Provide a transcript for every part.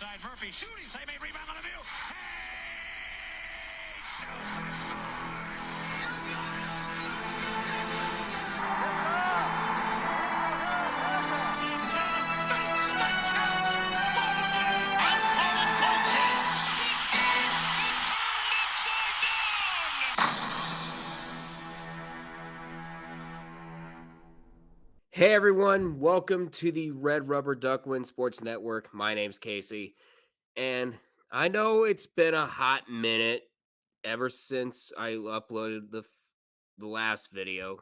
side. Murphy shooting, save a rebound on the view. Hey everyone, welcome to the Red Rubber Duckwind Sports Network. My name's Casey, and I know it's been a hot minute ever since I uploaded the last video.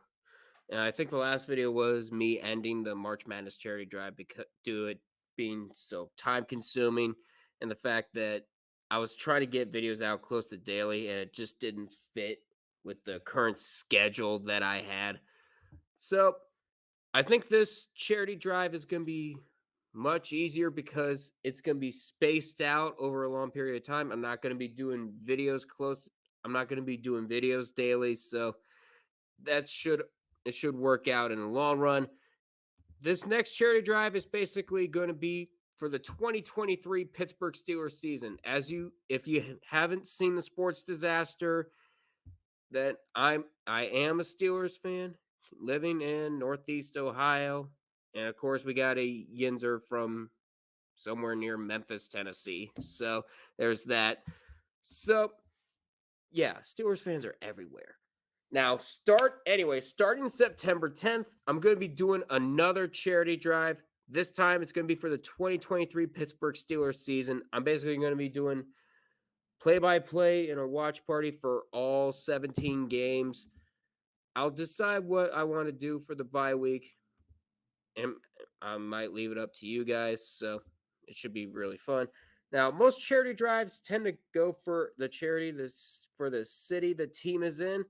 And I think the last video was me ending the March Madness charity drive because due it being so time consuming and the fact that I was trying to get videos out close to daily and it just didn't fit with the current schedule that I had. So I think this charity drive is going to be much easier because it's going to be spaced out over a long period of time. I'm not going to be doing videos close. I'm not going to be doing videos daily, so that should work out in the long run. This next charity drive is basically going to be for the 2023 Pittsburgh Steelers season. If you haven't seen the sports disaster, then I am a Steelers fan living in Northeast Ohio. And of course, we got a Yinzer from somewhere near Memphis, Tennessee. So there's that. So, yeah, Steelers fans are everywhere. Now, starting September 10th, I'm going to be doing another charity drive. This time, it's going to be for the 2023 Pittsburgh Steelers season. I'm basically going to be doing play-by-play and a watch party for all 17 games. I'll decide what I want to do for the bye week, and I might leave it up to you guys, so it should be really fun. Now, most charity drives tend to go for the charity for the city the team is in.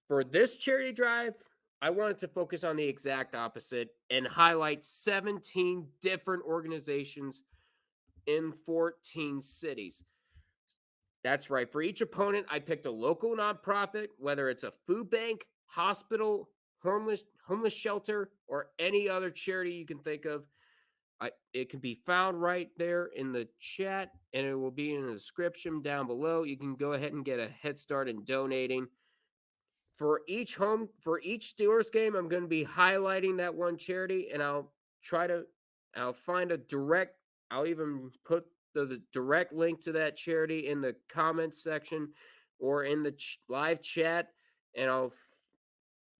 For this charity drive, I wanted to focus on the exact opposite and highlight 17 different organizations in 14 cities. That's right. For each opponent, I picked a local nonprofit, whether it's a food bank, hospital, homeless shelter, or any other charity you can think of. It can be found right there in the chat, and it will be in the description down below. You can go ahead and get a head start in donating. For each Steelers game, I'm going to be highlighting that one charity, and I'll find a direct. I'll even put the direct link to that charity in the comments section or in the live chat, and I'll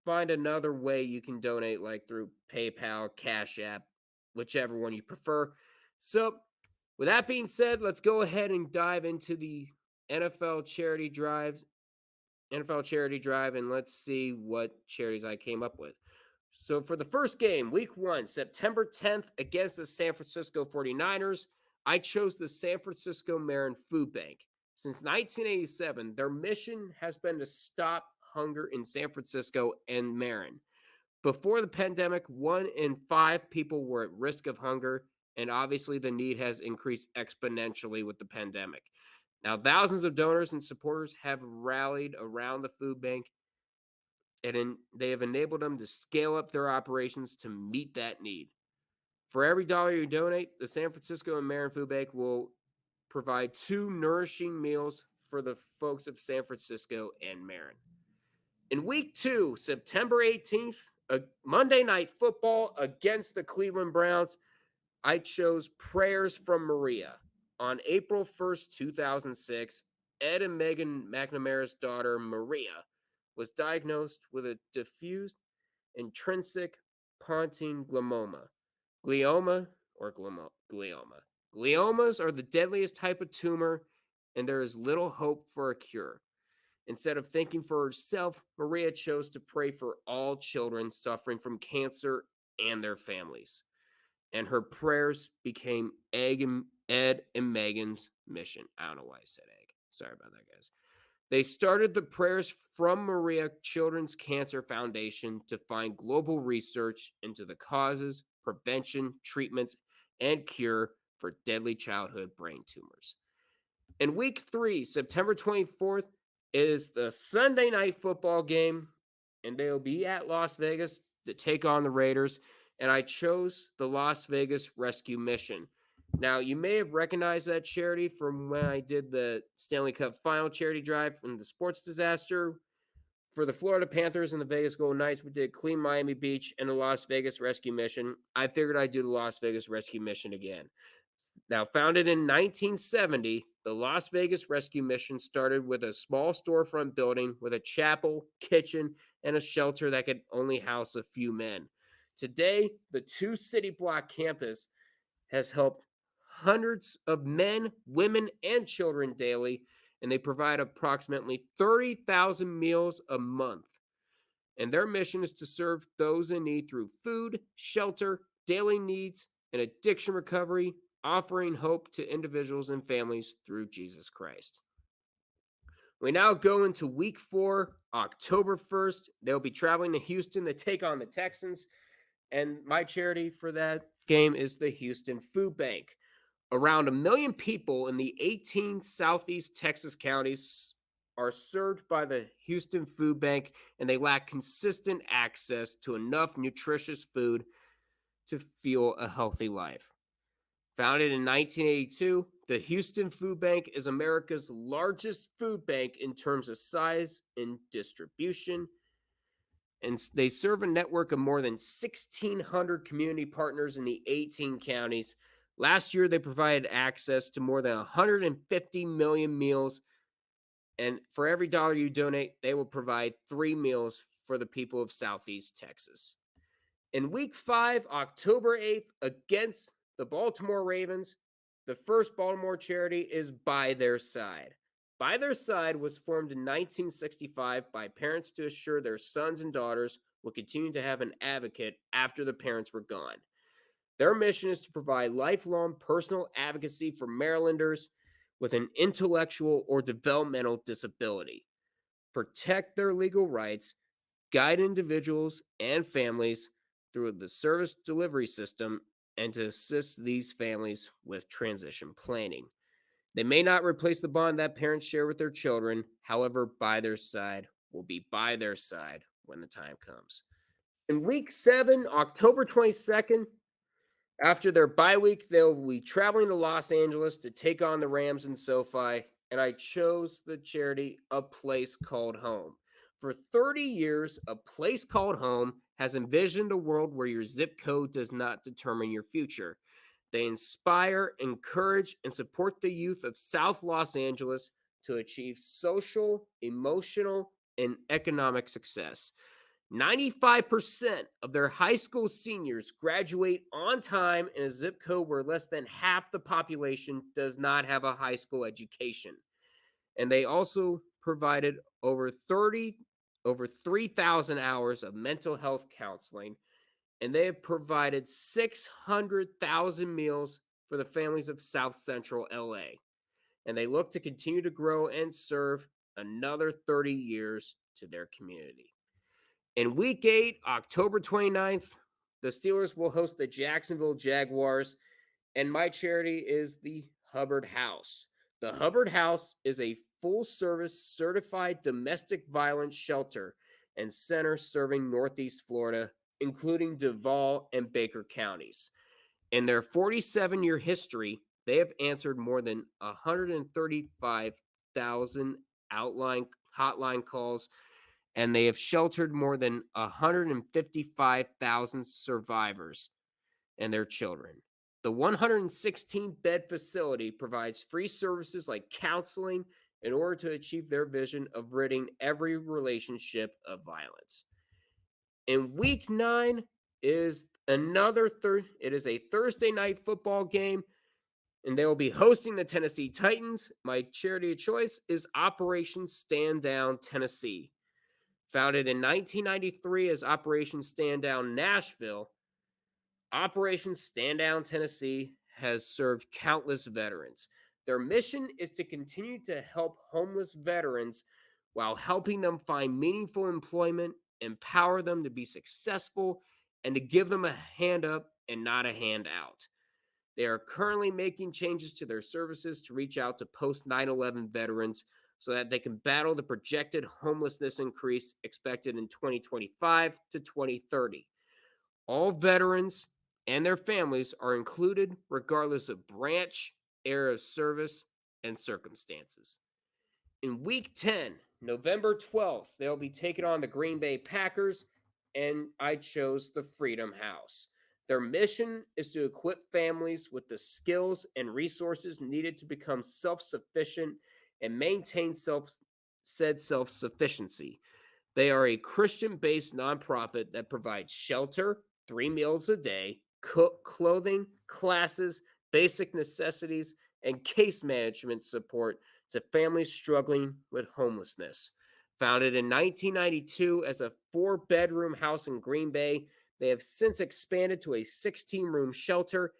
find another way you can donate, like through PayPal, Cash App, whichever one you prefer. So, with that being said, let's go ahead and dive into the NFL charity drive, and let's see what charities I came up with. So, for the first game, week 1, September 10th, against the San Francisco 49ers, I chose the Francisco-Marin Food Bank. Since 1987, their mission has been to stop hunger in San Francisco and Marin. Before the pandemic, 1 in 5 people were at risk of hunger, and obviously the need has increased exponentially with the pandemic. Now, thousands of donors and supporters have rallied around the food bank, and they have enabled them to scale up their operations to meet that need. For every dollar you donate, the San Francisco and Marin Food Bank will provide 2 nourishing meals for the folks of San Francisco and Marin. In week 2, September 18th, a Monday Night Football against the Cleveland Browns, I chose Prayers from Maria. On April 1st, 2006, Ed and Megan McNamara's daughter, Maria, was diagnosed with a diffuse intrinsic pontine glioma. Glioma. Gliomas are the deadliest type of tumor, and there is little hope for a cure. Instead of thinking for herself, Maria chose to pray for all children suffering from cancer and their families. And her prayers became Ed and Megan's mission. I don't know why I said egg. Sorry about that, guys. They started the Prayers from Maria Children's Cancer Foundation to find global research into the causes, prevention, treatments, and cure for deadly childhood brain tumors. In week 3, September 24th, is the Sunday Night Football game, and they'll be at Las Vegas to take on the Raiders, and I chose the Las Vegas Rescue Mission. Now, you may have recognized that charity from when I did the Stanley Cup final charity drive from the sports disaster. For the Florida Panthers and the Vegas Golden Knights, we did Clean Miami Beach and the Las Vegas Rescue Mission. I figured I'd do the Las Vegas Rescue Mission again. Now, founded in 1970, the Las Vegas Rescue Mission started with a small storefront building with a chapel, kitchen, and a shelter that could only house a few men. Today, the two city block campus has helped hundreds of men, women, and children daily, and they provide approximately 30,000 meals a month. And their mission is to serve those in need through food, shelter, daily needs, and addiction recovery, offering hope to individuals and families through Jesus Christ. We now go into week 4, October 1st. They'll be traveling to Houston to take on the Texans. And my charity for that game is the Houston Food Bank. Around 1 million people in the 18 Southeast Texas counties are served by the Houston Food Bank, and they lack consistent access to enough nutritious food to fuel a healthy life. Founded in 1982, the Houston Food Bank is America's largest food bank in terms of size and distribution. And they serve a network of more than 1,600 community partners in the 18 counties. Last year, they provided access to more than 150 million meals. And for every dollar you donate, they will provide 3 meals for the people of Southeast Texas. In week 5, October 8th, against the Baltimore Ravens, the first Baltimore charity is By Their Side. By Their Side was formed in 1965 by parents to assure their sons and daughters will continue to have an advocate after the parents were gone. Their mission is to provide lifelong personal advocacy for Marylanders with an intellectual or developmental disability, protect their legal rights, guide individuals and families through the service delivery system, and to assist these families with transition planning. They may not replace the bond that parents share with their children. However, By Their Side will be by their side when the time comes. In week 7, October 22nd, after their bye week, they'll be traveling to Los Angeles to take on the Rams in SoFi, and I chose the charity A Place Called Home. For 30 years, A Place Called Home has envisioned a world where your zip code does not determine your future. They inspire, encourage, and support the youth of South Los Angeles to achieve social, emotional, and economic success. 95% of their high school seniors graduate on time in a zip code where less than half the population does not have a high school education. And they also provided over 3,000 hours of mental health counseling, and they have provided 600,000 meals for the families of South Central LA. And they look to continue to grow and serve another 30 years to their community. In week 8, October 29th, the Steelers will host the Jacksonville Jaguars, and my charity is the Hubbard House. The Hubbard House is a full-service certified domestic violence shelter and center serving Northeast Florida, including Duval and Baker counties. In their 47-year history, they have answered more than 135,000 hotline calls, and they have sheltered more than 155,000 survivors and their children. The 116-bed facility provides free services like counseling in order to achieve their vision of ridding every relationship of violence. In week 9 is it is a Thursday night football game, and they will be hosting the Tennessee Titans. My charity of choice is Operation Stand Down Tennessee. Founded in 1993 as Operation Stand Down Nashville, Operation Stand Down Tennessee has served countless veterans. Their mission is to continue to help homeless veterans while helping them find meaningful employment, empower them to be successful, and to give them a hand up and not a hand out. They are currently making changes to their services to reach out to post 9/11 veterans so that they can battle the projected homelessness increase expected in 2025 to 2030. All veterans and their families are included regardless of branch, area of service, and circumstances. In week 10, November 12th, they'll be taking on the Green Bay Packers, and I chose the Freedom House. Their mission is to equip families with the skills and resources needed to become self sufficient and maintain self sufficiency. They are a Christian based nonprofit that provides shelter, 3 meals a day, clothing, classes, basic necessities, and case management support to families struggling with homelessness. Founded in 1992 as a 4-bedroom house in Green Bay, they have since expanded to a 16-room shelter,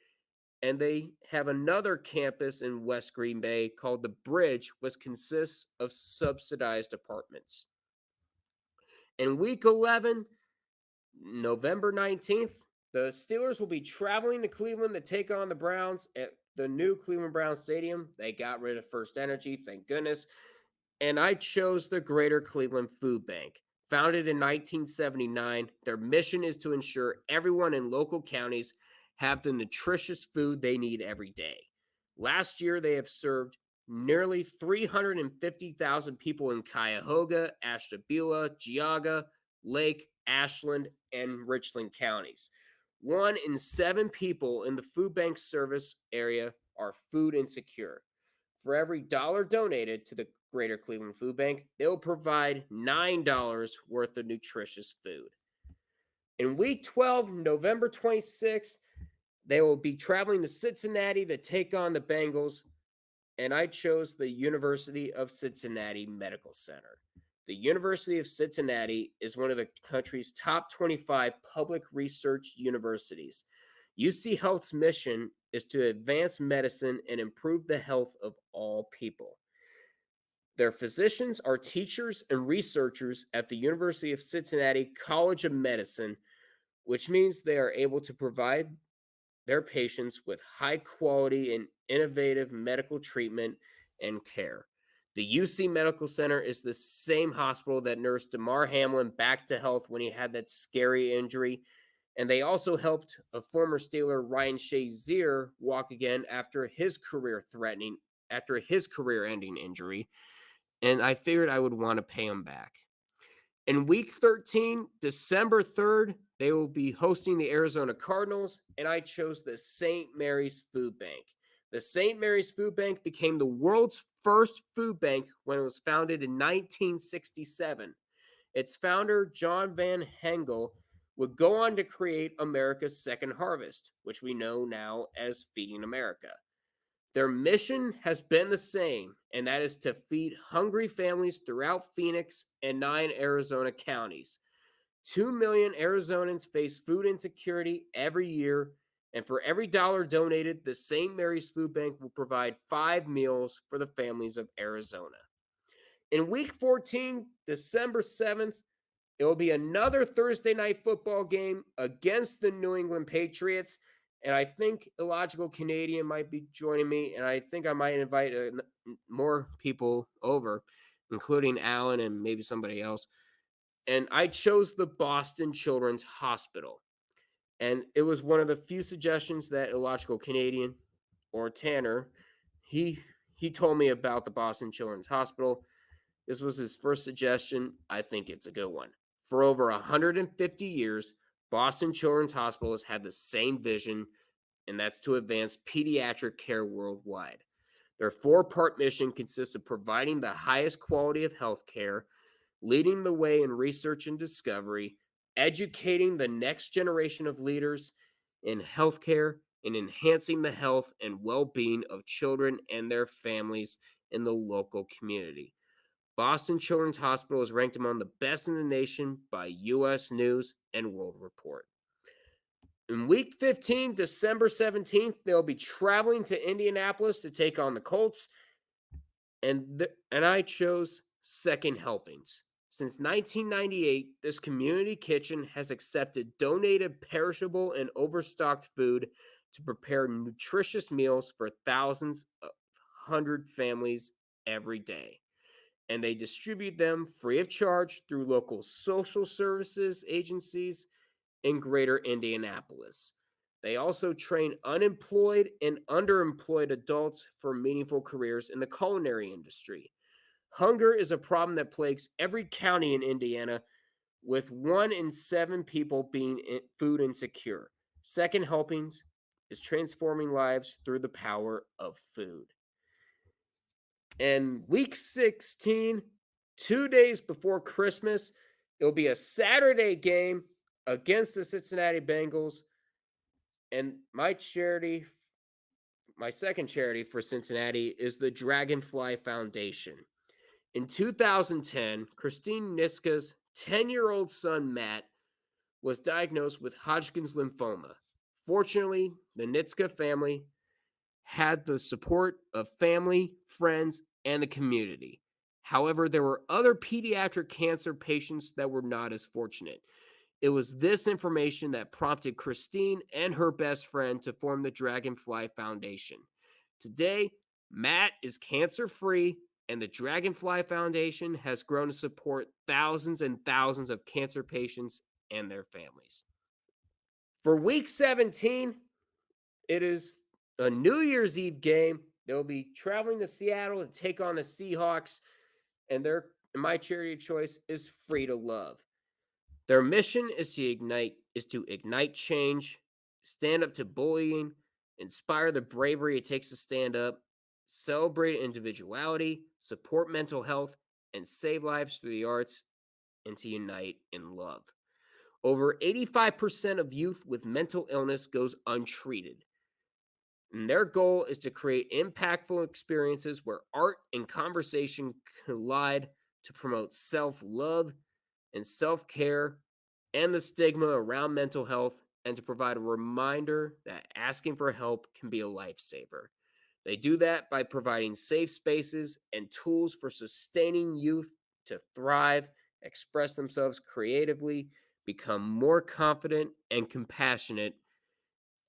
and they have another campus in West Green Bay called The Bridge, which consists of subsidized apartments. In week 11, November 19th, the Steelers will be traveling to Cleveland to take on the Browns at the new Cleveland Browns Stadium. They got rid of First Energy, thank goodness. And I chose the Greater Cleveland Food Bank. Founded in 1979, their mission is to ensure everyone in local counties have the nutritious food they need every day. Last year, they have served nearly 350,000 people in Cuyahoga, Ashtabula, Geauga, Lake, Ashland, and Richland counties. 1 in 7 people in the food bank service area are food insecure. For every dollar donated to the Greater Cleveland Food Bank, they'll provide $9 worth of nutritious food. In week 12, November 26th, they will be traveling to Cincinnati to take on the Bengals, and I chose the University of Cincinnati Medical Center. The University of Cincinnati is one of the country's top 25 public research universities. UC Health's mission is to advance medicine and improve the health of all people. Their physicians are teachers and researchers at the University of Cincinnati College of Medicine, which means they are able to provide their patients with high quality and innovative medical treatment and care. The UC Medical Center is the same hospital that nursed Damar Hamlin back to health when he had that scary injury. And they also helped a former Steeler, Ryan Shazier, walk again after his career-ending injury. And I figured I would want to pay him back. In week 13, December 3rd, they will be hosting the Arizona Cardinals, and I chose the St. Mary's Food Bank. The St. Mary's Food Bank became the world's first food bank when it was founded in 1967. Its founder, John Van Hengel, would go on to create America's Second Harvest, which we know now as Feeding America. Their mission has been the same, and that is to feed hungry families throughout Phoenix and 9 Arizona counties. 2 million Arizonans face food insecurity every year, and for every dollar donated, the St. Mary's Food Bank will provide 5 meals for the families of Arizona. In week 14, December 7th, it will be another Thursday night football game against the New England Patriots. And I think Illogical Canadian might be joining me, and I think I might invite more people over, including Alan and maybe somebody else. And I chose the Boston Children's Hospital. And it was one of the few suggestions that Illogical Canadian or Tanner, he told me about the Boston Children's Hospital. This was his first suggestion. I think it's a good one. For over 150 years, Boston Children's Hospital has had the same vision, and that's to advance pediatric care worldwide. Their 4-part mission consists of providing the highest quality of health care, leading the way in research and discovery, educating the next generation of leaders in healthcare, and enhancing the health and well-being of children and their families in the local community. Boston Children's Hospital is ranked among the best in the nation by U.S. News and World Report. In week 15, December 17th, they'll be traveling to Indianapolis to take on the Colts, and I chose Second Helpings. Since 1998, this community kitchen has accepted donated perishable and overstocked food to prepare nutritious meals for thousands of hundred families every day. And they distribute them free of charge through local social services agencies in greater Indianapolis. They also train unemployed and underemployed adults for meaningful careers in the culinary industry. Hunger is a problem that plagues every county in Indiana, with 1 in 7 people being food insecure. Second Helpings is transforming lives through the power of food. And week 16, 2 days before Christmas, it'll be a Saturday game against the Cincinnati Bengals. And my second charity for Cincinnati is the Dragonfly Foundation. In 2010, Christine Niska's 10-year-old son, Matt, was diagnosed with Hodgkin's lymphoma. Fortunately, the Nitska family had the support of family, friends, and the community. However, there were other pediatric cancer patients that were not as fortunate. It was this information that prompted Christine and her best friend to form the Dragonfly Foundation. Today, Matt is cancer-free, and the Dragonfly Foundation has grown to support thousands and thousands of cancer patients and their families. For week 17, it is a New Year's Eve game. They'll be traveling to Seattle to take on the Seahawks, and my charity of choice is Free to Love. Their mission is to ignite change, stand up to bullying, inspire the bravery it takes to stand up, celebrate individuality, support mental health, and save lives through the arts, and to unite in love. Over 85% of youth with mental illness goes untreated. And their goal is to create impactful experiences where art and conversation collide to promote self-love and self-care and the stigma around mental health, and to provide a reminder that asking for help can be a lifesaver. They do that by providing safe spaces and tools for sustaining youth to thrive, express themselves creatively, become more confident and compassionate,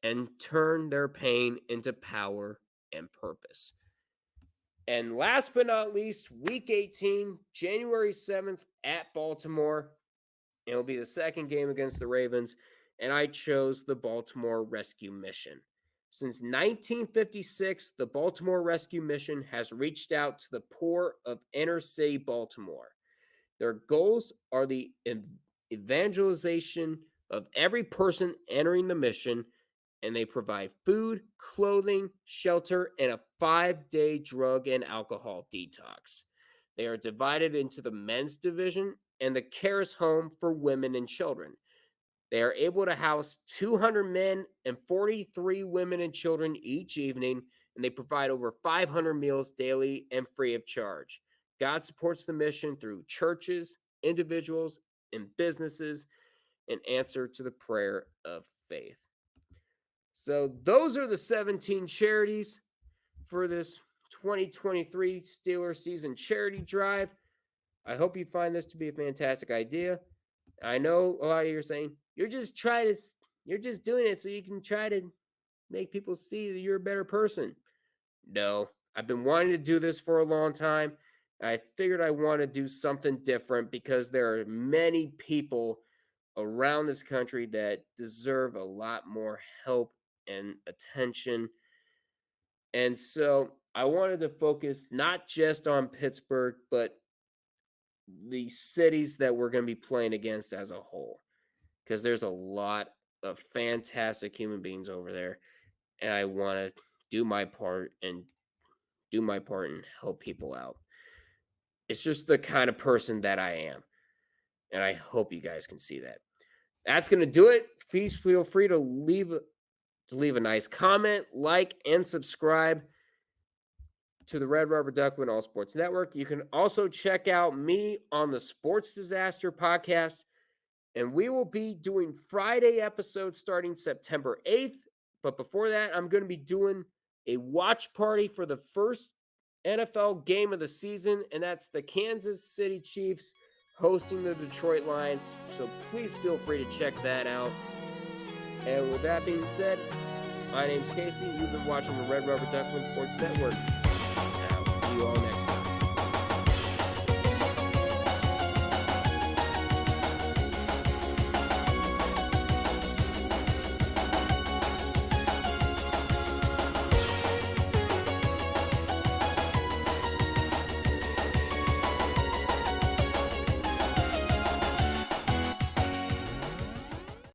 and turn their pain into power and purpose. And last but not least, week 18, January 7th at Baltimore. It'll be the second game against the Ravens, and I chose the Baltimore Rescue Mission. Since 1956, the Baltimore Rescue Mission has reached out to the poor of inner city Baltimore. Their goals are the evangelization of every person entering the mission, and they provide food, clothing, shelter, and a 5-day drug and alcohol detox. They are divided into the men's division and the Cares Home for women and children. They are able to house 200 men and 43 women and children each evening, and they provide over 500 meals daily and free of charge. God supports the mission through churches, individuals, and businesses in answer to the prayer of faith. So those are the 17 charities for this 2023 Steelers season charity drive. I hope you find this to be a fantastic idea. I know a lot of you are saying, you're just doing it so you can try to make people see that you're a better person. No, I've been wanting to do this for a long time. I figured I want to do something different because there are many people around this country that deserve a lot more help and attention. And so I wanted to focus not just on Pittsburgh, but the cities that we're going to be playing against as a whole, because there's a lot of fantastic human beings over there, and I want to do my part and help people out. It's just the kind of person that I am, and I hope you guys can see that. That's going to do it. Please feel free to leave a nice comment, like, and subscribe to the Red Rubber Duckman All Sports Network. You can also check out me on the Sports Disaster Podcast, and we will be doing Friday episodes starting September 8th. But before that, I'm going to be doing a watch party for the first NFL game of the season, and that's the Kansas City Chiefs hosting the Detroit Lions. So please feel free to check that out. And with that being said, my name's Casey. You've been watching the Red Rubber Duckman Sports Network. I'll see you all next time.